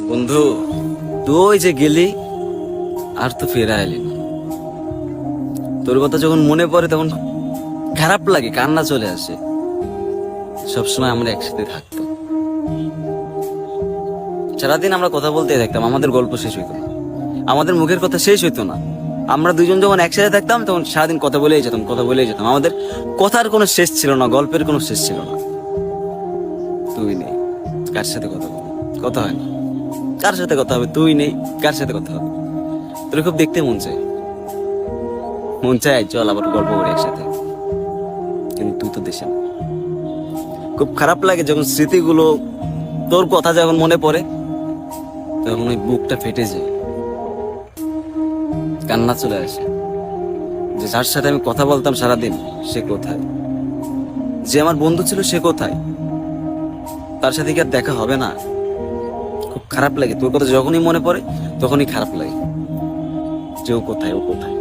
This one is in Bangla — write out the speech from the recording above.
বন্ধু, তুই যে গেলি আর তো ফেরা এলি না। তোর কথা যখন মনে পড়ে তখন খারাপ লাগে, কান্না চলে আসে। সবসময় আমরা একসাথে থাকতাম, সারাদিন আমরা কথা বলতে থাকতাম, আমাদের গল্প শেষ হইতো না, আমাদের মুখের কথা শেষ হইতো না। আমরা দুজন যখন একসাথে থাকতাম তখন সারাদিন কথা বলেই যেতাম, কথা বলেই যেতাম, আমাদের কথার কোনো শেষ ছিল না, গল্পের কোনো শেষ ছিল না। তুই নেই, কার সাথে কথা বলবো? কথা হয় না। কার সাথে কথা হবে? তুই নেই, কার সাথে কথা হবে? তোর খুব দেখতে মন চায়, মন চায় চল আবার গল্প করি একসাথে, কিন্তু তুই তো দেশে না। খুব খারাপ লাগে যখন স্মৃতিগুলো, তোর কথা যখন মনে পড়ে তখন ওই বুকটা ফেটে যায়, কান্না চলে আসে। যে যার সাথে আমি কথা বলতাম সারাদিন, সে কোথায়? যে আমার বন্ধু ছিল, সে কোথায়? তার সাথে কি আর দেখা হবে না? খুব খারাপ লাগে, তোর কথা যখনই মনে পড়ে তখনই খারাপ লাগে যে ও কোথায়, ও কোথায়।